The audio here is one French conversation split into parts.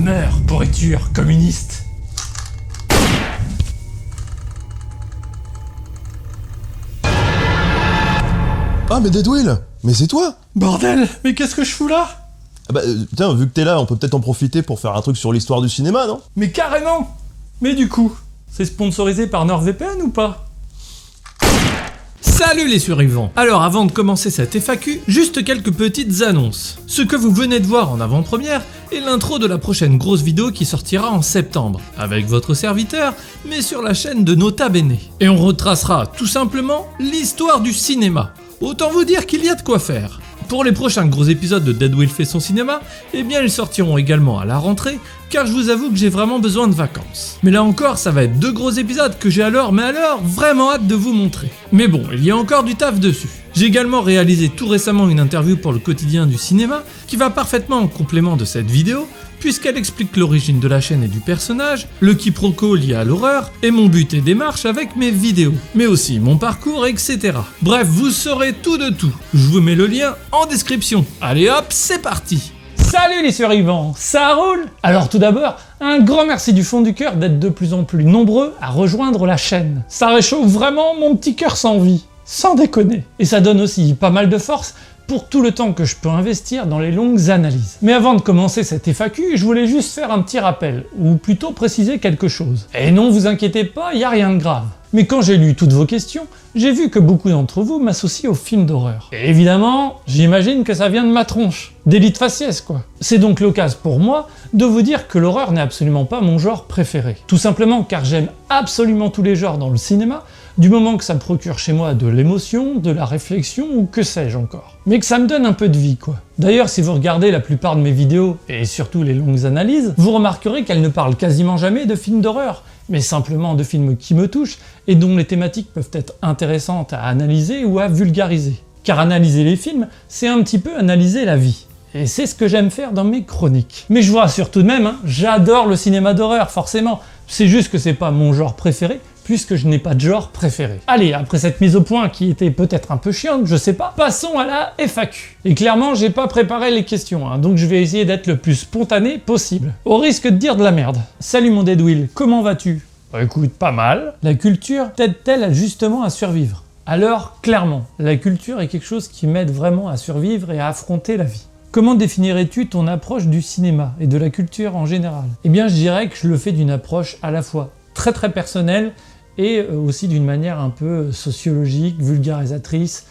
Meurs, pourriture communiste. Ah mais Deadwill, mais c'est toi? Bordel, mais qu'est-ce que je fous là? Ah bah tiens, vu que t'es là, on peut peut-être en profiter pour faire un truc sur l'histoire du cinéma, non? Mais carrément. Mais du coup, c'est sponsorisé par NordVPN ou pas? Salut les survivants! Alors avant de commencer cette FAQ, juste quelques petites annonces. Ce que vous venez de voir en avant-première est l'intro de la prochaine grosse vidéo qui sortira en septembre, avec votre serviteur, mais sur la chaîne de Nota Bene. Et on retracera tout simplement l'histoire du cinéma. Autant vous dire qu'il y a de quoi faire. Pour les prochains gros épisodes de Deadwill fait son cinéma, eh bien ils sortiront également à la rentrée, car je vous avoue que j'ai vraiment besoin de vacances. Mais là encore, ça va être 2 gros épisodes que j'ai alors vraiment hâte de vous montrer. Mais bon, il y a encore du taf dessus. J'ai également réalisé tout récemment une interview pour le quotidien du cinéma, qui va parfaitement en complément de cette vidéo, puisqu'elle explique l'origine de la chaîne et du personnage, le quiproquo lié à l'horreur, et mon but et démarche avec mes vidéos, mais aussi mon parcours, etc. Bref, vous saurez tout de tout. Je vous mets le lien en description. Allez hop, c'est parti! Salut les survivants, ça roule? Alors tout d'abord, un grand merci du fond du cœur d'être de plus en plus nombreux à rejoindre la chaîne. Ça réchauffe vraiment mon petit cœur sans vie, sans déconner. Et ça donne aussi pas mal de force pour tout le temps que je peux investir dans les longues analyses. Mais avant de commencer cette FAQ, je voulais juste faire un petit rappel, ou plutôt préciser quelque chose. Et non, vous inquiétez pas, y a rien de grave. Mais quand j'ai lu toutes vos questions, j'ai vu que beaucoup d'entre vous m'associent aux films d'horreur. Et évidemment, j'imagine que ça vient de ma tronche. D'élite faciès quoi. C'est donc l'occasion pour moi de vous dire que l'horreur n'est absolument pas mon genre préféré. Tout simplement car j'aime absolument tous les genres dans le cinéma, du moment que ça me procure chez moi de l'émotion, de la réflexion ou que sais-je encore. Mais que ça me donne un peu de vie quoi. D'ailleurs, si vous regardez la plupart de mes vidéos, et surtout les longues analyses, vous remarquerez qu'elles ne parlent quasiment jamais de films d'horreur, mais simplement de films qui me touchent et dont les thématiques peuvent être intéressantes à analyser ou à vulgariser. Car analyser les films, c'est un petit peu analyser la vie. Et c'est ce que j'aime faire dans mes chroniques. Mais je vous rassure tout de même, j'adore le cinéma d'horreur, forcément. C'est juste que c'est pas mon genre préféré, puisque je n'ai pas de genre préféré. Allez, après cette mise au point qui était peut-être un peu chiante, je sais pas, passons à la FAQ. Et clairement, j'ai pas préparé les questions, donc je vais essayer d'être le plus spontané possible. Au risque de dire de la merde. Salut mon Deadwill, comment vas-tu? Bah écoute, pas mal. La culture t'aide-t-elle justement à survivre? Alors, clairement, la culture est quelque chose qui m'aide vraiment à survivre et à affronter la vie. Comment définirais-tu ton approche du cinéma et de la culture en général? Eh bien, je dirais que je le fais d'une approche à la fois très personnelle et aussi d'une manière un peu sociologique, vulgarisatrice,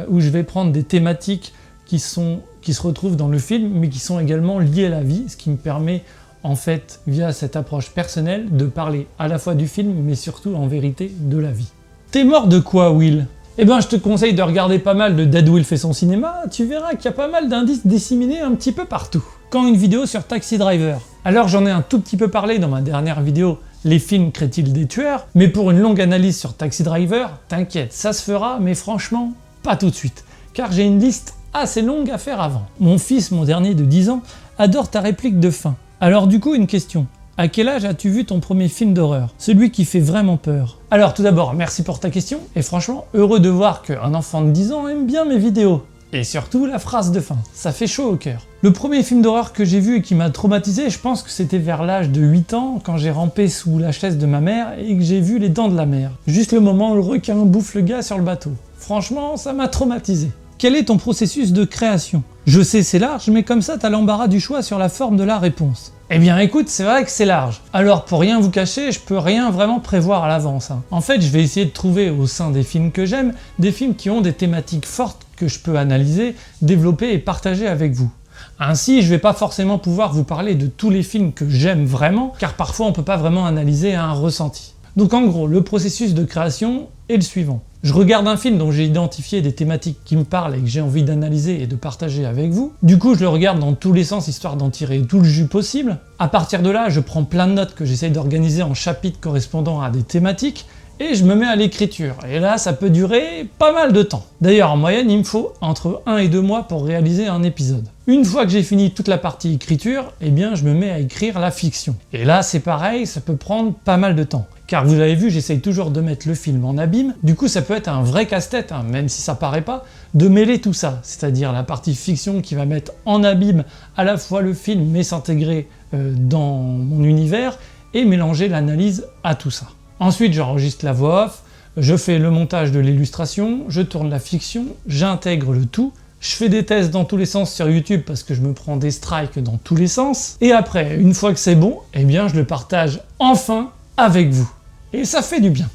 où je vais prendre des thématiques qui se retrouvent dans le film, mais qui sont également liées à la vie, ce qui me permet, en fait, via cette approche personnelle, de parler à la fois du film, mais surtout, en vérité, de la vie. T'es mort de quoi, Will? Eh ben, je te conseille de regarder pas mal de Deadwill fait son cinéma, tu verras qu'il y a pas mal d'indices disséminés un petit peu partout. Quand une vidéo sur Taxi Driver. Alors j'en ai un tout petit peu parlé dans ma dernière vidéo, les films créent-ils des tueurs? Mais pour une longue analyse sur Taxi Driver, t'inquiète, ça se fera, mais franchement, pas tout de suite. Car j'ai une liste assez longue à faire avant. Mon fils, mon dernier de 10 ans, adore ta réplique de fin. Alors du coup, une question. À quel âge as-tu vu ton premier film d'horreur? Celui qui fait vraiment peur. Alors tout d'abord, merci pour ta question, et franchement, heureux de voir qu'un enfant de 10 ans aime bien mes vidéos. Et surtout la phrase de fin, ça fait chaud au cœur. Le premier film d'horreur que j'ai vu et qui m'a traumatisé, je pense que c'était vers l'âge de 8 ans, quand j'ai rampé sous la chaise de ma mère et que j'ai vu Les Dents de la Mer. Juste le moment où le requin bouffe le gars sur le bateau. Franchement, ça m'a traumatisé. Quel est ton processus de création? Je sais c'est large, mais comme ça t'as l'embarras du choix sur la forme de la réponse. Eh bien écoute, c'est vrai que c'est large. Alors pour rien vous cacher, je peux rien vraiment prévoir à l'avance. En fait, je vais essayer de trouver au sein des films que j'aime, des films qui ont des thématiques fortes que je peux analyser, développer et partager avec vous. Ainsi, je vais pas forcément pouvoir vous parler de tous les films que j'aime vraiment, car parfois on peut pas vraiment analyser un ressenti. Donc en gros, le processus de création est le suivant. Je regarde un film dont j'ai identifié des thématiques qui me parlent et que j'ai envie d'analyser et de partager avec vous. Du coup, je le regarde dans tous les sens histoire d'en tirer tout le jus possible. À partir de là, je prends plein de notes que j'essaye d'organiser en chapitres correspondant à des thématiques. et je me mets à l'écriture. Et là, ça peut durer pas mal de temps. D'ailleurs, en moyenne, il me faut entre 1 et 2 mois pour réaliser un épisode. Une fois que j'ai fini toute la partie écriture, eh bien, je me mets à écrire la fiction. Et là, c'est pareil, ça peut prendre pas mal de temps. Car vous avez vu, j'essaye toujours de mettre le film en abîme. Du coup, ça peut être un vrai casse-tête, hein, même si ça paraît pas, de mêler tout ça. C'est-à-dire la partie fiction qui va mettre en abîme à la fois le film, mais s'intégrer dans mon univers, et mélanger l'analyse à tout ça. Ensuite, j'enregistre la voix off, je fais le montage de l'illustration, je tourne la fiction, j'intègre le tout, je fais des tests dans tous les sens sur YouTube parce que je me prends des strikes dans tous les sens, et après, une fois que c'est bon, eh bien je le partage enfin avec vous. Et ça fait du bien.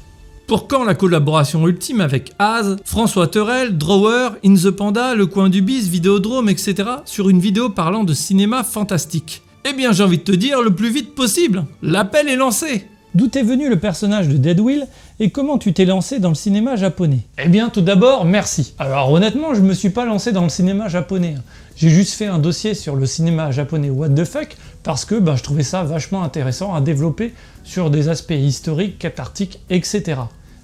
Pour quand la collaboration ultime avec Az, François Terrel, Drawer, In The Panda, Le Coin du Bis, Vidéodrome, etc. sur une vidéo parlant de cinéma fantastique? Eh bien j'ai envie de te dire le plus vite possible, l'appel est lancé. D'où est venu le personnage de Deadwill et comment tu t'es lancé dans le cinéma japonais? Eh bien tout d'abord, merci. Alors honnêtement, je me suis pas lancé dans le cinéma japonais. J'ai juste fait un dossier sur le cinéma japonais what the fuck parce que je trouvais ça vachement intéressant à développer sur des aspects historiques, cathartiques, etc.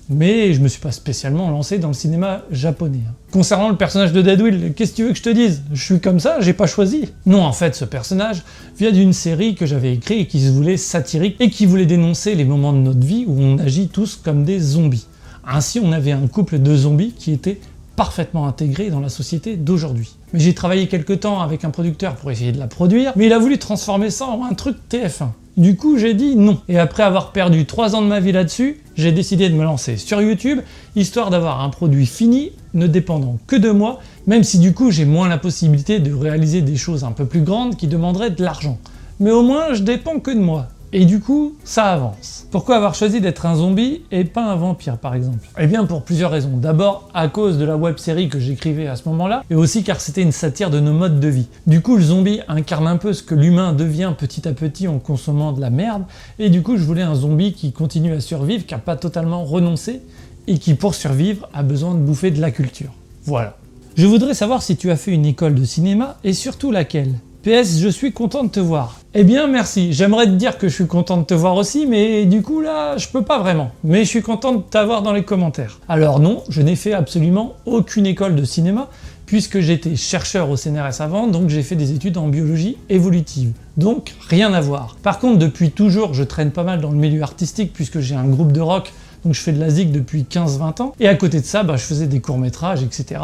Mais je me suis pas spécialement lancé dans le cinéma japonais. Concernant le personnage de Deadwill, qu'est-ce que tu veux que je te dise? Je suis comme ça, j'ai pas choisi. Non, en fait, ce personnage vient d'une série que j'avais écrite et qui se voulait satirique et qui voulait dénoncer les moments de notre vie où on agit tous comme des zombies. Ainsi, on avait un couple de zombies qui était parfaitement intégré dans la société d'aujourd'hui. Mais j'ai travaillé quelques temps avec un producteur pour essayer de la produire, mais il a voulu transformer ça en un truc TF1. Du coup, j'ai dit non. Et après avoir perdu 3 ans de ma vie là-dessus, j'ai décidé de me lancer sur YouTube, histoire d'avoir un produit fini, ne dépendant que de moi, même si du coup j'ai moins la possibilité de réaliser des choses un peu plus grandes qui demanderaient de l'argent. Mais au moins, je dépends que de moi. Et du coup, ça avance. Pourquoi avoir choisi d'être un zombie et pas un vampire par exemple? Eh bien pour plusieurs raisons. D'abord à cause de la web-série que j'écrivais à ce moment-là, et aussi car c'était une satire de nos modes de vie. Du coup le zombie incarne un peu ce que l'humain devient petit à petit en consommant de la merde, et du coup je voulais un zombie qui continue à survivre, qui n'a pas totalement renoncé, et qui pour survivre a besoin de bouffer de la culture. Voilà. Je voudrais savoir si tu as fait une école de cinéma, et surtout laquelle. PS, je suis content de te voir. Eh bien merci, j'aimerais te dire que je suis content de te voir aussi, mais du coup là, je peux pas vraiment. Mais je suis content de t'avoir dans les commentaires. Alors non, je n'ai fait absolument aucune école de cinéma, puisque j'étais chercheur au CNRS avant, donc j'ai fait des études en biologie évolutive. Donc rien à voir. Par contre, depuis toujours, je traîne pas mal dans le milieu artistique, puisque j'ai un groupe de rock, donc je fais de la zik depuis 15-20 ans, et à côté de ça, je faisais des courts-métrages, etc.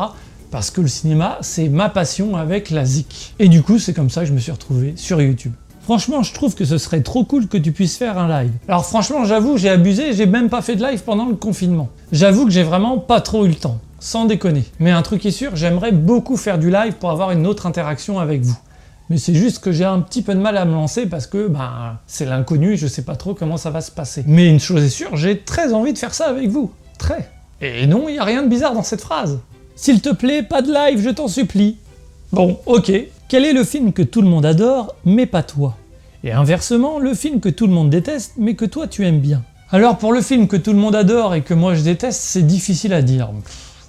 Parce que le cinéma, c'est ma passion avec la zik. Et du coup, c'est comme ça que je me suis retrouvé sur YouTube. Franchement, je trouve que ce serait trop cool que tu puisses faire un live. Alors franchement, j'avoue, j'ai abusé, j'ai même pas fait de live pendant le confinement. J'avoue que j'ai vraiment pas trop eu le temps, sans déconner. Mais un truc est sûr, j'aimerais beaucoup faire du live pour avoir une autre interaction avec vous. Mais c'est juste que j'ai un petit peu de mal à me lancer parce que c'est l'inconnu, je sais pas trop comment ça va se passer. Mais une chose est sûre, j'ai très envie de faire ça avec vous. Très. Et non, il n'y a rien de bizarre dans cette phrase. S'il te plaît, pas de live, je t'en supplie. Bon, ok. Quel est le film que tout le monde adore, mais pas toi? Et inversement, le film que tout le monde déteste, mais que toi tu aimes bien. Alors pour le film que tout le monde adore et que moi je déteste, c'est difficile à dire.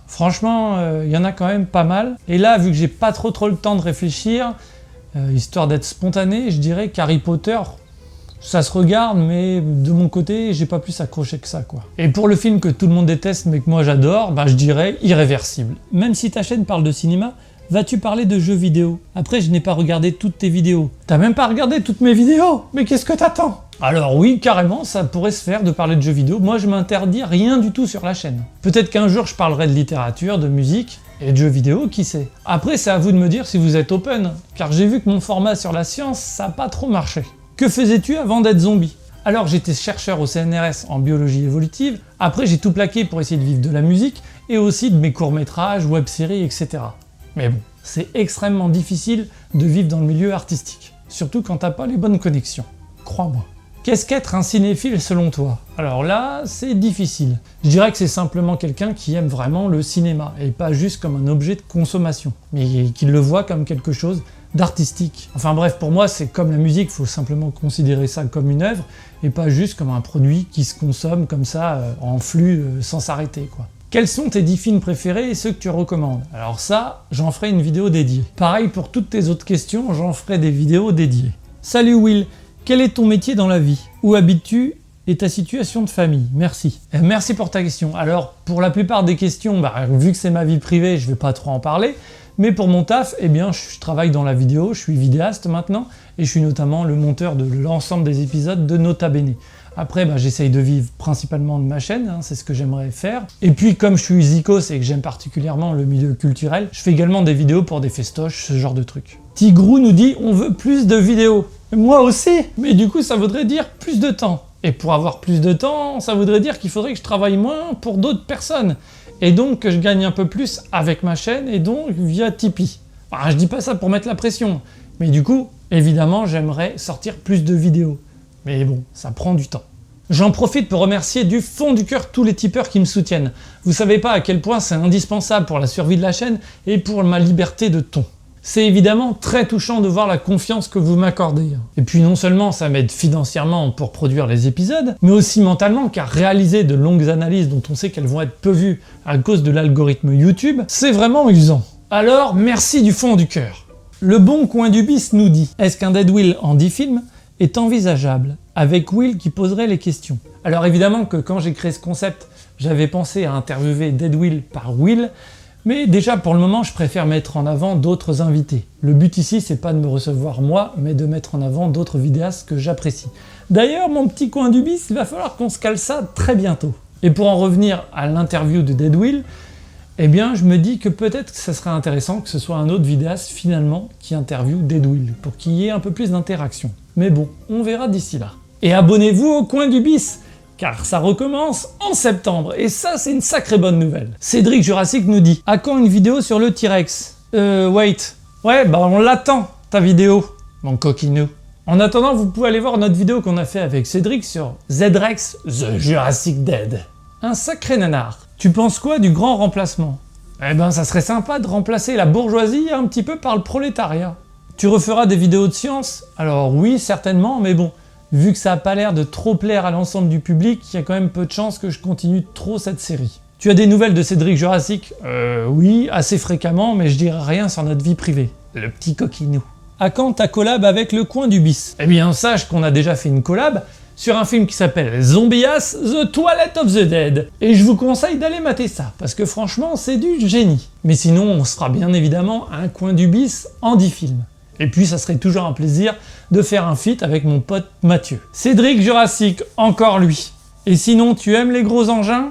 Franchement, y en a quand même pas mal. Et là, vu que j'ai pas trop le temps de réfléchir, histoire d'être spontané, je dirais qu'Harry Potter, ça se regarde, mais de mon côté, j'ai pas plus accroché que ça, quoi. Et pour le film que tout le monde déteste, mais que moi j'adore, je dirais Irréversible. Même si ta chaîne parle de cinéma, vas-tu parler de jeux vidéo? Après, je n'ai pas regardé toutes tes vidéos. T'as même pas regardé toutes mes vidéos? Mais qu'est-ce que t'attends? Alors oui, carrément, ça pourrait se faire de parler de jeux vidéo. Moi, je m'interdis rien du tout sur la chaîne. Peut-être qu'un jour, je parlerai de littérature, de musique et de jeux vidéo, qui sait. Après, c'est à vous de me dire si vous êtes open, car j'ai vu que mon format sur la science, ça n'a pas trop marché. Que faisais-tu avant d'être zombie? Alors j'étais chercheur au CNRS en biologie évolutive, après j'ai tout plaqué pour essayer de vivre de la musique, et aussi de mes courts-métrages, web-séries, etc. Mais bon, c'est extrêmement difficile de vivre dans le milieu artistique, surtout quand t'as pas les bonnes connexions, crois-moi. Qu'est-ce qu'être un cinéphile selon toi? Alors là, c'est difficile. Je dirais que c'est simplement quelqu'un qui aime vraiment le cinéma, et pas juste comme un objet de consommation, mais qui le voit comme quelque chose d'artistique. Enfin bref, pour moi, c'est comme la musique, il faut simplement considérer ça comme une œuvre, et pas juste comme un produit qui se consomme comme ça, en flux, sans s'arrêter, quoi. Quels sont tes 10 films préférés et ceux que tu recommandes? Alors ça, j'en ferai une vidéo dédiée. Pareil pour toutes tes autres questions, j'en ferai des vidéos dédiées. Salut Will, quel est ton métier dans la vie? Où habites-tu Et ta situation de famille, merci. Merci pour ta question. Alors, pour la plupart des questions, vu que c'est ma vie privée, je vais pas trop en parler. Mais pour mon taf, eh bien, je travaille dans la vidéo, je suis vidéaste maintenant, et je suis notamment le monteur de l'ensemble des épisodes de Nota Bene. Après, j'essaye de vivre principalement de ma chaîne, c'est ce que j'aimerais faire. Et puis, comme je suis zikos et que j'aime particulièrement le milieu culturel, je fais également des vidéos pour des festoches, ce genre de trucs. Tigrou nous dit « On veut plus de vidéos ». Moi aussi. Mais du coup, ça voudrait dire plus de temps. Et pour avoir plus de temps, ça voudrait dire qu'il faudrait que je travaille moins pour d'autres personnes. Et donc que je gagne un peu plus avec ma chaîne et donc via Tipeee. Je dis pas ça pour mettre la pression. Mais du coup, évidemment, j'aimerais sortir plus de vidéos. Mais bon, ça prend du temps. J'en profite pour remercier du fond du cœur tous les tipeurs qui me soutiennent. Vous savez pas à quel point c'est indispensable pour la survie de la chaîne et pour ma liberté de ton. C'est évidemment très touchant de voir la confiance que vous m'accordez. Et puis non seulement ça m'aide financièrement pour produire les épisodes, mais aussi mentalement car réaliser de longues analyses dont on sait qu'elles vont être peu vues à cause de l'algorithme YouTube, c'est vraiment usant. Alors merci du fond du cœur. Le bon coin du bis nous dit « Est-ce qu'un Dead Will en 10 films est envisageable ?» avec Will qui poserait les questions. Alors évidemment que quand j'ai créé ce concept, j'avais pensé à interviewer Dead Will par Will, mais déjà pour le moment je préfère mettre en avant d'autres invités. Le but ici c'est pas de me recevoir moi, mais de mettre en avant d'autres vidéastes que j'apprécie. D'ailleurs mon petit coin du bis, il va falloir qu'on se cale ça très bientôt. Et pour en revenir à l'interview de Dead Will, eh bien je me dis que peut-être que ça serait intéressant que ce soit un autre vidéaste finalement qui interviewe Dead Will, pour qu'il y ait un peu plus d'interaction. Mais bon, on verra d'ici là. Et abonnez-vous au coin du bis, car ça recommence en septembre, et ça c'est une sacrée bonne nouvelle. Cédric Jurassic nous dit « À quand une vidéo sur le T-Rex ?» Wait. Ouais, on l'attend, ta vidéo, mon coquinou. En attendant, vous pouvez aller voir notre vidéo qu'on a fait avec Cédric sur Z-Rex The Jurassic Dead. Un sacré nanar. Tu penses quoi du grand remplacement? Ça serait sympa de remplacer la bourgeoisie un petit peu par le prolétariat. Tu referas des vidéos de science? Alors oui, certainement, mais bon, vu que ça a pas l'air de trop plaire à l'ensemble du public, il y a quand même peu de chances que je continue trop cette série. Tu as des nouvelles de Cédric Jurassic? Oui, assez fréquemment, mais je dirai rien sur notre vie privée. Le petit coquinou. À quand ta collab avec le coin du bis? Eh bien, sache qu'on a déjà fait une collab sur un film qui s'appelle Zombias, The Toilet of the Dead. Et je vous conseille d'aller mater ça, parce que franchement, c'est du génie. Mais sinon, on se fera bien évidemment un coin du bis en 10 films. Et puis ça serait toujours un plaisir de faire un feat avec mon pote Mathieu. Cédric Jurassic, encore lui. Et sinon, tu aimes les gros engins?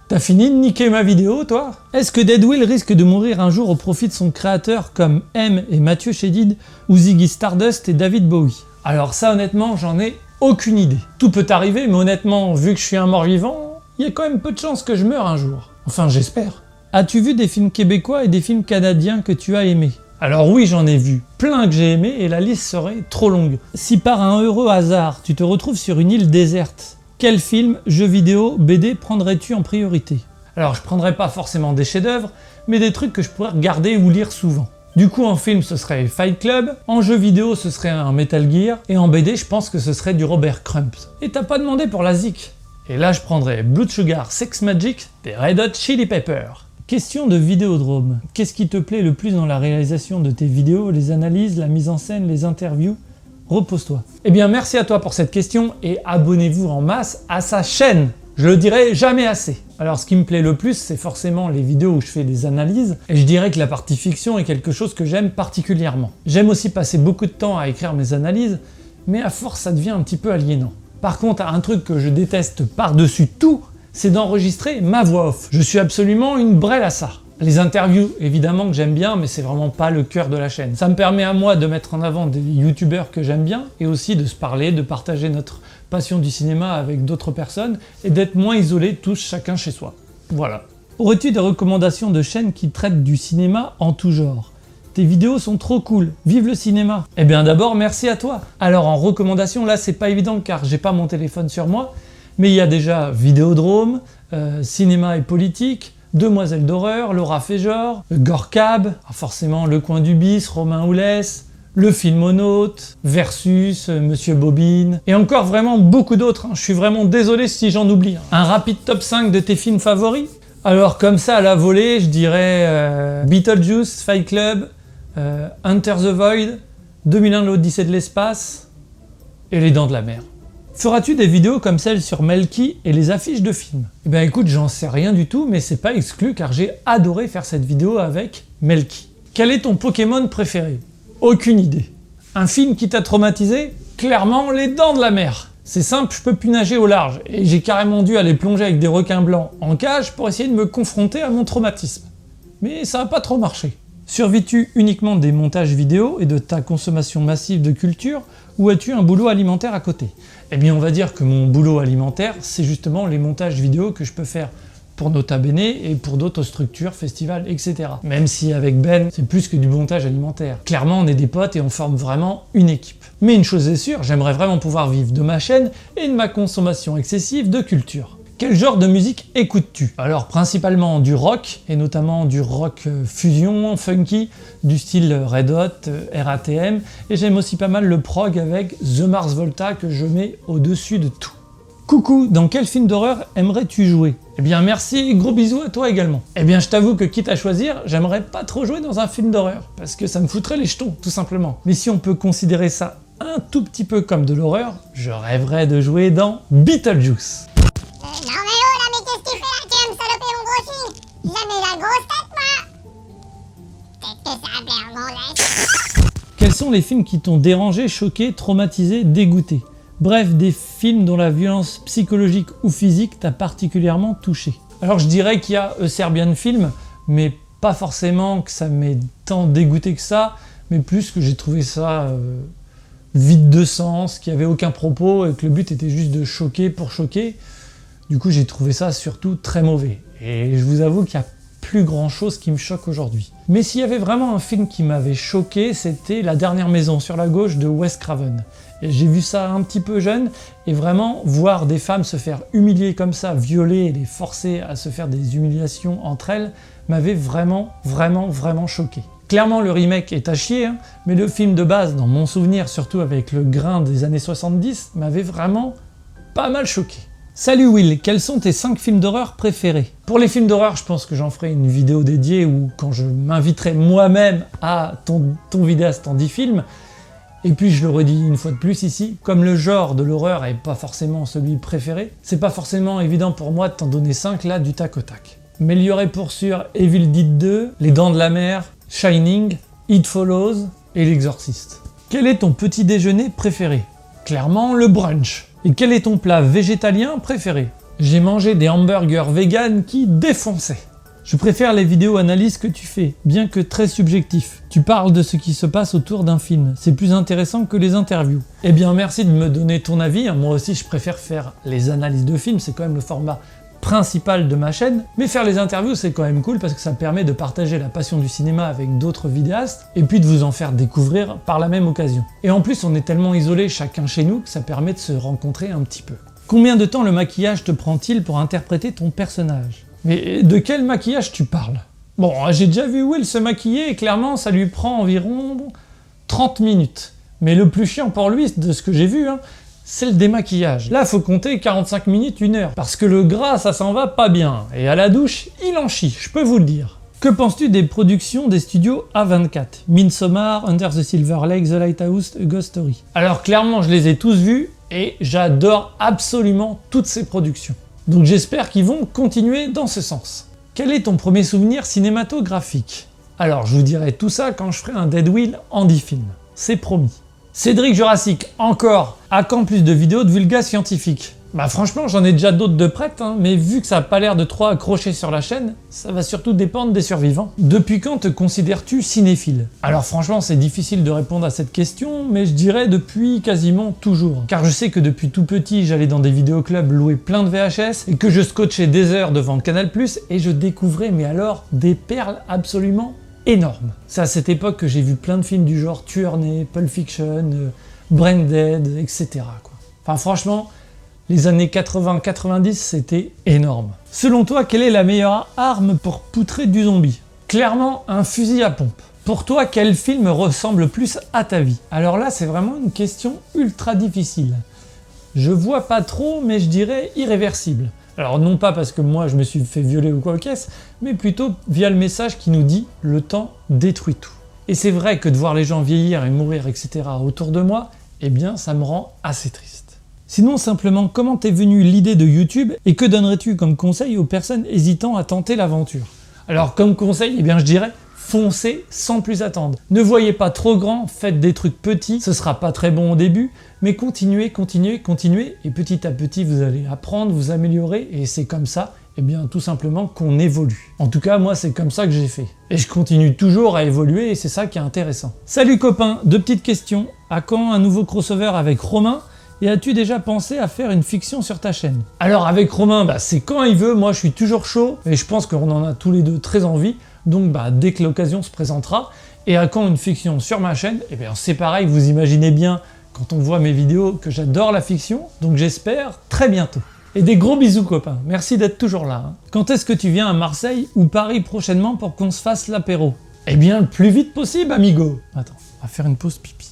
T'as fini de niquer ma vidéo, toi? Est-ce que Dead Will risque de mourir un jour au profit de son créateur comme M et Mathieu Chédid ou Ziggy Stardust et David Bowie? Alors ça, honnêtement, j'en ai aucune idée. Tout peut arriver, mais honnêtement, vu que je suis un mort-vivant, il y a quand même peu de chances que je meure un jour. Enfin, j'espère. As-tu vu des films québécois et des films canadiens que tu as aimés? Alors oui, j'en ai vu plein que j'ai aimé et la liste serait trop longue. Si par un heureux hasard, tu te retrouves sur une île déserte, quel film, jeu vidéo, BD prendrais-tu en priorité? Alors je prendrais pas forcément des chefs-d'œuvre, mais des trucs que je pourrais regarder ou lire souvent. Du coup en film ce serait Fight Club, en jeu vidéo ce serait un Metal Gear, et en BD je pense que ce serait du Robert Crumb. Et t'as pas demandé pour la zik. Et là je prendrais Blood Sugar Sex Magic des Red Hot Chili Peppers. Question de Vidéodrome. Qu'est-ce qui te plaît le plus dans la réalisation de tes vidéos, les analyses, la mise en scène, les interviews? Repose-toi. Eh bien merci à toi pour cette question et abonnez-vous en masse à sa chaîne. Je le dirai jamais assez. Alors ce qui me plaît le plus, c'est forcément les vidéos où je fais des analyses, et je dirais que la partie fiction est quelque chose que j'aime particulièrement. J'aime aussi passer beaucoup de temps à écrire mes analyses, mais à force ça devient un petit peu aliénant. Par contre, un truc que je déteste par-dessus tout, c'est d'enregistrer ma voix off. Je suis absolument une brêle à ça. Les interviews, évidemment que j'aime bien, mais c'est vraiment pas le cœur de la chaîne. Ça me permet à moi de mettre en avant des youtubeurs que j'aime bien, et aussi de se parler, de partager notre passion du cinéma avec d'autres personnes, et d'être moins isolés tous chacun chez soi. Voilà. Aurais-tu des recommandations de chaînes qui traitent du cinéma en tout genre? Tes vidéos sont trop cool, vive le cinéma! Eh bien d'abord, merci à toi! Alors en recommandation, là c'est pas évident car j'ai pas mon téléphone sur moi, mais il y a déjà Vidéodrome, Cinéma et Politique, Demoiselle d'horreur, Laura Féjor, Gorkab, forcément Le Coin du Bis, Romain Oulès, Le Filmonaute, Versus, Monsieur Bobine, et encore vraiment beaucoup d'autres, je suis vraiment désolé si j'en oublie. Un rapide top 5 de tes films favoris? Alors comme ça à la volée, je dirais Beetlejuice, Fight Club, Enter the Void, 2001 l'Odyssée de l'espace, et Les Dents de la Mer. Feras-tu des vidéos comme celle sur Melky et les affiches de films? Eh bien écoute, j'en sais rien du tout, mais c'est pas exclu car j'ai adoré faire cette vidéo avec Melky. Quel est ton Pokémon préféré? Aucune idée. Un film qui t'a traumatisé? Clairement, Les Dents de la Mer. C'est simple, je peux plus nager au large, et j'ai carrément dû aller plonger avec des requins blancs en cage pour essayer de me confronter à mon traumatisme. Mais ça n'a pas trop marché. Survis-tu uniquement des montages vidéo et de ta consommation massive de culture, ou as-tu un boulot alimentaire à côté? Eh bien on va dire que mon boulot alimentaire, c'est justement les montages vidéo que je peux faire pour Nota Bene et pour d'autres structures, festivals, etc. Même si avec Ben, c'est plus que du montage alimentaire. Clairement, on est des potes et on forme vraiment une équipe. Mais une chose est sûre, j'aimerais vraiment pouvoir vivre de ma chaîne et de ma consommation excessive de culture. Quel genre de musique écoutes-tu? Alors principalement du rock, et notamment du rock fusion, funky, du style Red Hot, RATM, et j'aime aussi pas mal le prog avec The Mars Volta que je mets au-dessus de tout. Coucou, dans quel film d'horreur aimerais-tu jouer? Eh bien merci et gros bisous à toi également. Eh bien je t'avoue que quitte à choisir, j'aimerais pas trop jouer dans un film d'horreur, parce que ça me foutrait les jetons, tout simplement. Mais si on peut considérer ça un tout petit peu comme de l'horreur, je rêverais de jouer dans Beetlejuice. Non mais oh là, mais qu'est-ce que tu fais là? Tu vas me saloper mon gros chien? Jamais la grosse tête, moi! Peut-être que ça a bien mon lait. Quels sont les films qui t'ont dérangé, choqué, traumatisé, dégoûté? Bref, des films dont la violence psychologique ou physique t'a particulièrement touché. Alors je dirais qu'il y a Serbian Film, mais pas forcément que ça m'ait tant dégoûté que ça, mais plus que j'ai trouvé ça vide de sens, qu'il n'y avait aucun propos et que le but était juste de choquer pour choquer. Du coup j'ai trouvé ça surtout très mauvais. Et je vous avoue qu'il n'y a plus grand chose qui me choque aujourd'hui. Mais s'il y avait vraiment un film qui m'avait choqué, c'était La Dernière Maison sur la gauche de Wes Craven. Et j'ai vu ça un petit peu jeune, et vraiment voir des femmes se faire humilier comme ça, violer et les forcer à se faire des humiliations entre elles, m'avait vraiment choqué. Clairement le remake est à chier, hein, mais le film de base, dans mon souvenir, surtout avec le grain des années 70, m'avait vraiment pas mal choqué. Salut Will, quels sont tes 5 films d'horreur préférés? Pour les films d'horreur, je pense que j'en ferai une vidéo dédiée ou quand je m'inviterai moi-même à ton vidéaste en 10 films. Et puis je le redis une fois de plus ici, comme le genre de l'horreur est pas forcément celui préféré, c'est pas forcément évident pour moi de t'en donner 5 là du tac au tac. Mais il y aurait pour sûr Evil Dead 2, Les Dents de la Mer, Shining, It Follows et L'Exorciste. Quel est ton petit déjeuner préféré? Clairement le brunch. Et quel est ton plat végétalien préféré? J'ai mangé des hamburgers vegan qui défonçaient. Je préfère les vidéos analyses que tu fais, bien que très subjectif. Tu parles de ce qui se passe autour d'un film, c'est plus intéressant que les interviews. Eh bien merci de me donner ton avis, moi aussi je préfère faire les analyses de films, c'est quand même le format principal de ma chaîne, mais faire les interviews c'est quand même cool parce que ça permet de partager la passion du cinéma avec d'autres vidéastes et puis de vous en faire découvrir par la même occasion. Et en plus on est tellement isolés chacun chez nous que ça permet de se rencontrer un petit peu. Combien de temps le maquillage te prend-il pour interpréter ton personnage? Mais de quel maquillage tu parles? Bon, j'ai déjà vu Will se maquiller et clairement ça lui prend environ 30 minutes. Mais le plus chiant pour lui, de ce que j'ai vu, c'est le démaquillage. Là, faut compter 45 minutes, 1 heure. Parce que le gras, ça s'en va pas bien. Et à la douche, il en chie, je peux vous le dire. Que penses-tu des productions des studios A24? Midsommar, Under the Silver Lake, The Lighthouse, A Ghost Story. Alors clairement, je les ai tous vus et j'adore absolument toutes ces productions. Donc j'espère qu'ils vont continuer dans ce sens. Quel est ton premier souvenir cinématographique? Alors je vous dirai tout ça quand je ferai un Dead Wheel en 10 films. C'est promis. Cédric Jurassic, encore. À quand plus de vidéos de vulga scientifique? Bah franchement j'en ai déjà d'autres de prêtes, mais vu que ça a pas l'air de trop accrocher sur la chaîne, ça va surtout dépendre des survivants. Depuis quand te considères-tu cinéphile? Alors franchement c'est difficile de répondre à cette question, mais je dirais depuis quasiment toujours. Car je sais que depuis tout petit j'allais dans des vidéoclubs louer plein de VHS, et que je scotchais des heures devant Canal+, et je découvrais mais alors des perles absolument énormes. C'est à cette époque que j'ai vu plein de films du genre Tueur-né, Pulp Fiction, Brain Dead, etc. quoi. Enfin franchement, les années 80-90, c'était énorme. Selon toi, quelle est la meilleure arme pour poutrer du zombie? Clairement, un fusil à pompe. Pour toi, quel film ressemble le plus à ta vie? Alors là, c'est vraiment une question ultra difficile. Je vois pas trop, mais je dirais irréversible. Alors non pas parce que moi je me suis fait violer ou quoi qu'est-ce, mais plutôt via le message qui nous dit « le temps détruit tout ». Et c'est vrai que de voir les gens vieillir et mourir, etc. autour de moi, eh bien ça me rend assez triste. Sinon, simplement, comment t'es venue l'idée de YouTube et que donnerais-tu comme conseil aux personnes hésitant à tenter l'aventure? Alors, comme conseil, eh bien, je dirais foncez sans plus attendre. Ne voyez pas trop grand, faites des trucs petits, ce sera pas très bon au début, mais continuez, continuez, continuez, et petit à petit, vous allez apprendre, vous améliorer, et c'est comme ça, eh bien, tout simplement qu'on évolue. En tout cas, moi, c'est comme ça que j'ai fait. Et je continue toujours à évoluer, et c'est ça qui est intéressant. Salut copains, 2 petites questions. À quand un nouveau crossover avec Romain? Et as-tu déjà pensé à faire une fiction sur ta chaîne? Alors avec Romain, c'est quand il veut, moi je suis toujours chaud, et je pense qu'on en a tous les deux très envie, donc dès que l'occasion se présentera. Et à quand une fiction sur ma chaîne? Eh bien c'est pareil, vous imaginez bien, quand on voit mes vidéos, que j'adore la fiction, donc j'espère très bientôt. Et des gros bisous copains, merci d'être toujours là. Quand est-ce que tu viens à Marseille ou Paris prochainement pour qu'on se fasse l'apéro? Eh bien le plus vite possible amigo. Attends, on va faire une pause pipi.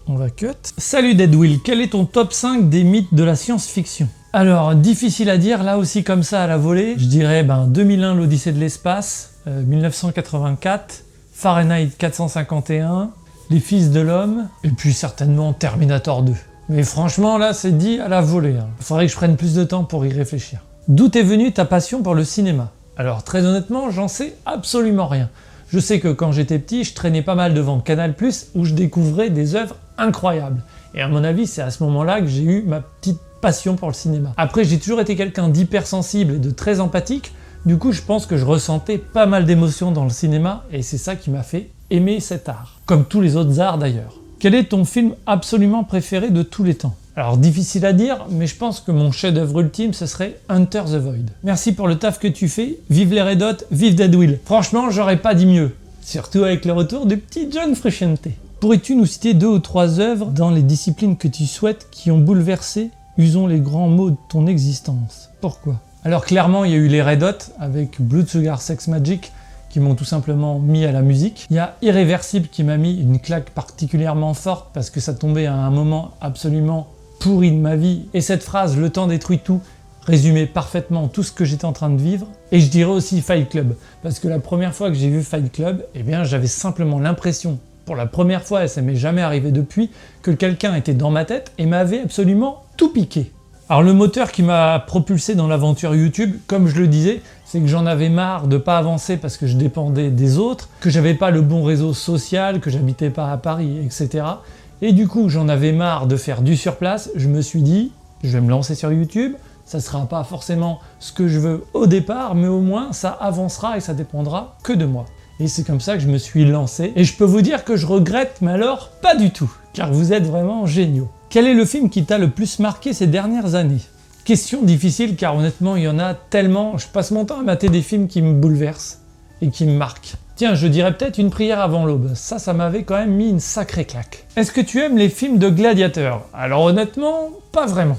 On va cut. Salut Deadwill, quel est ton top 5 des mythes de la science-fiction? Alors, difficile à dire, là aussi comme ça à la volée, je dirais 2001 l'Odyssée de l'espace, 1984, Fahrenheit 451, Les Fils de l'Homme, et puis certainement Terminator 2. Mais franchement, là, c'est dit à la volée. Il faudrait que je prenne plus de temps pour y réfléchir. D'où est venue ta passion pour le cinéma? Alors, très honnêtement, j'en sais absolument rien. Je sais que quand j'étais petit, je traînais pas mal devant Canal+, où je découvrais des œuvres incroyables. Et à mon avis, c'est à ce moment-là que j'ai eu ma petite passion pour le cinéma. Après, j'ai toujours été quelqu'un d'hypersensible et de très empathique, du coup, je pense que je ressentais pas mal d'émotions dans le cinéma, et c'est ça qui m'a fait aimer cet art. Comme tous les autres arts d'ailleurs. Quel est ton film absolument préféré de tous les temps? Alors difficile à dire, mais je pense que mon chef-d'œuvre ultime ce serait Enter the Void. Merci pour le taf que tu fais, vive les Red Hot, vive Deadwill. Franchement, j'aurais pas dit mieux, surtout avec le retour du petit John Frusciante. Pourrais-tu nous citer 2 ou 3 œuvres dans les disciplines que tu souhaites qui ont bouleversé, usons les grands mots de ton existence? Pourquoi? Alors clairement, il y a eu les Red Hot avec Blood Sugar Sex Magik, qui m'ont tout simplement mis à la musique. Il y a Irréversible qui m'a mis une claque particulièrement forte parce que ça tombait à un moment absolument pourri de ma vie. Et cette phrase, le temps détruit tout, résumait parfaitement tout ce que j'étais en train de vivre. Et je dirais aussi Fight Club, parce que la première fois que j'ai vu Fight Club, eh bien j'avais simplement l'impression, pour la première fois, et ça m'est jamais arrivé depuis, que quelqu'un était dans ma tête et m'avait absolument tout piqué. Alors le moteur qui m'a propulsé dans l'aventure YouTube, comme je le disais, c'est que j'en avais marre de pas avancer parce que je dépendais des autres, que j'avais pas le bon réseau social, que j'habitais pas à Paris, etc. Et du coup, j'en avais marre de faire du surplace, je me suis dit, je vais me lancer sur YouTube, ça sera pas forcément ce que je veux au départ, mais au moins ça avancera et ça dépendra que de moi. Et c'est comme ça que je me suis lancé, et je peux vous dire que je regrette, mais alors pas du tout, car vous êtes vraiment géniaux. Quel est le film qui t'a le plus marqué ces dernières années? Question difficile car honnêtement il y en a tellement, je passe mon temps à mater des films qui me bouleversent et qui me marquent. Tiens, je dirais peut-être Une prière avant l'aube, ça m'avait quand même mis une sacrée claque. Est-ce que tu aimes les films de gladiateurs? Alors honnêtement, pas vraiment.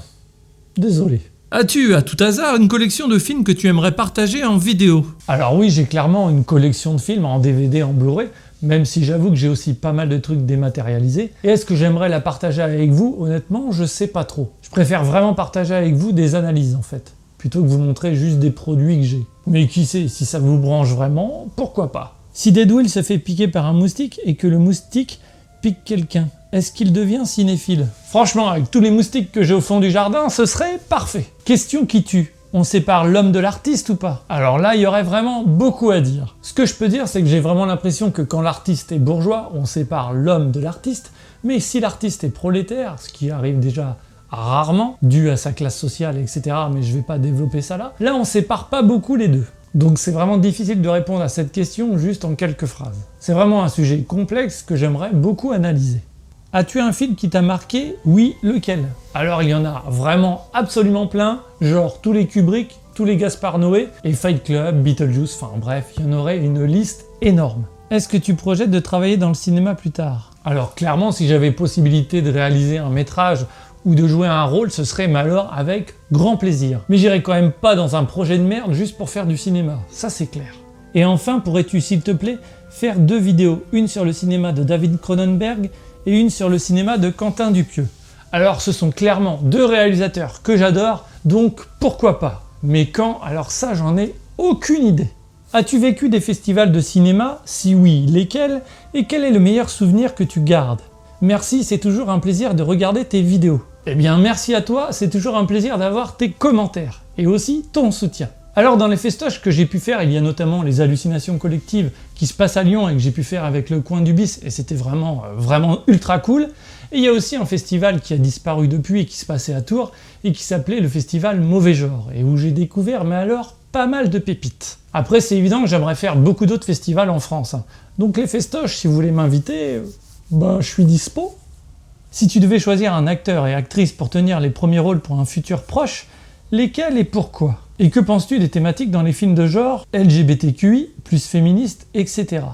Désolé. As-tu, à tout hasard, une collection de films que tu aimerais partager en vidéo? Alors oui, j'ai clairement une collection de films en DVD, en Blu-ray, même si j'avoue que j'ai aussi pas mal de trucs dématérialisés. Et est-ce que j'aimerais la partager avec vous? Honnêtement, je sais pas trop. Je préfère vraiment partager avec vous des analyses en fait, plutôt que vous montrer juste des produits que j'ai. Mais qui sait, si ça vous branche vraiment, pourquoi pas? Si Deadwill se fait piquer par un moustique et que le moustique pique quelqu'un, est-ce qu'il devient cinéphile? Franchement, avec tous les moustiques que j'ai au fond du jardin, ce serait parfait. Question qui tue. On sépare l'homme de l'artiste ou pas? Alors là, il y aurait vraiment beaucoup à dire. Ce que je peux dire, c'est que j'ai vraiment l'impression que quand l'artiste est bourgeois, on sépare l'homme de l'artiste, mais si l'artiste est prolétaire, ce qui arrive déjà rarement, dû à sa classe sociale, etc., mais je vais pas développer ça là, on sépare pas beaucoup les deux. Donc c'est vraiment difficile de répondre à cette question juste en quelques phrases. C'est vraiment un sujet complexe que j'aimerais beaucoup analyser. As-tu un film qui t'a marqué? Oui, lequel? Alors il y en a vraiment absolument plein, genre tous les Kubrick, tous les Gaspard Noé, et Fight Club, Beetlejuice, enfin bref, il y en aurait une liste énorme. Est-ce que tu projettes de travailler dans le cinéma plus tard? Alors clairement, si j'avais possibilité de réaliser un métrage ou de jouer un rôle, ce serait alors avec grand plaisir. Mais j'irai quand même pas dans un projet de merde juste pour faire du cinéma, ça c'est clair. Et enfin, pourrais-tu s'il te plaît faire 2 vidéos, une sur le cinéma de David Cronenberg et une sur le cinéma de Quentin Dupieux. Alors ce sont clairement 2 réalisateurs que j'adore, donc pourquoi pas? Mais quand? Alors ça j'en ai aucune idée. As-tu vécu des festivals de cinéma? Si oui, lesquels? Et quel est le meilleur souvenir que tu gardes? Merci, c'est toujours un plaisir de regarder tes vidéos. Eh bien merci à toi, c'est toujours un plaisir d'avoir tes commentaires, et aussi ton soutien. Alors dans les festoches que j'ai pu faire, il y a notamment les hallucinations collectives qui se passent à Lyon et que j'ai pu faire avec le coin du bis, et c'était vraiment ultra cool. Et il y a aussi un festival qui a disparu depuis et qui se passait à Tours, et qui s'appelait le festival Mauvais Genre, et où j'ai découvert, mais alors, pas mal de pépites. Après c'est évident que j'aimerais faire beaucoup d'autres festivals en France, hein. Donc les festoches, si vous voulez m'inviter, je suis dispo. Si tu devais choisir un acteur et actrice pour tenir les premiers rôles pour un futur proche, lesquels et pourquoi? Et que penses-tu des thématiques dans les films de genre LGBTQI, plus féministes, etc.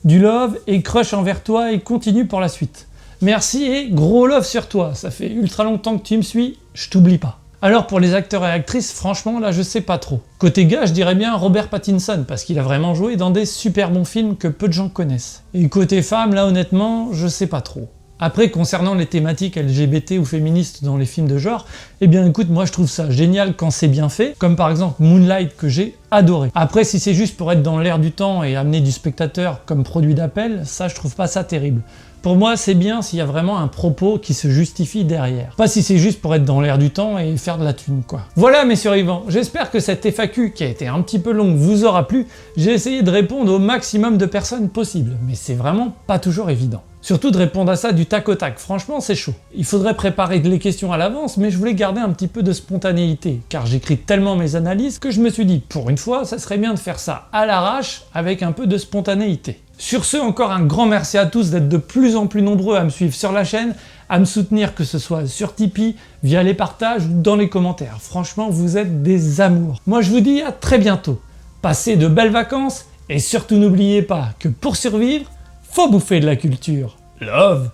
Du love et crush envers toi et continue pour la suite. Merci et gros love sur toi, ça fait ultra longtemps que tu me suis, je t'oublie pas. Alors pour les acteurs et actrices, franchement là je sais pas trop. Côté gars, je dirais bien Robert Pattinson, parce qu'il a vraiment joué dans des super bons films que peu de gens connaissent. Et côté femme, là honnêtement, je sais pas trop. Après, concernant les thématiques LGBT ou féministes dans les films de genre, eh bien écoute, moi je trouve ça génial quand c'est bien fait, comme par exemple Moonlight que j'ai adoré. Après, si c'est juste pour être dans l'air du temps et amener du spectateur comme produit d'appel, ça je trouve pas ça terrible. Pour moi, c'est bien s'il y a vraiment un propos qui se justifie derrière. Pas si c'est juste pour être dans l'air du temps et faire de la thune, quoi. Voilà mes survivants, j'espère que cette FAQ, qui a été un petit peu longue, vous aura plu. J'ai essayé de répondre au maximum de personnes possible, mais c'est vraiment pas toujours évident. Surtout de répondre à ça du tac au tac, franchement c'est chaud. Il faudrait préparer les questions à l'avance, mais je voulais garder un petit peu de spontanéité, car j'écris tellement mes analyses que je me suis dit, pour une fois, ça serait bien de faire ça à l'arrache, avec un peu de spontanéité. Sur ce, encore un grand merci à tous d'être de plus en plus nombreux à me suivre sur la chaîne, à me soutenir que ce soit sur Tipeee, via les partages ou dans les commentaires. Franchement, vous êtes des amours. Moi je vous dis à très bientôt. Passez de belles vacances, et surtout n'oubliez pas que pour survivre, faut bouffer de la culture. Love!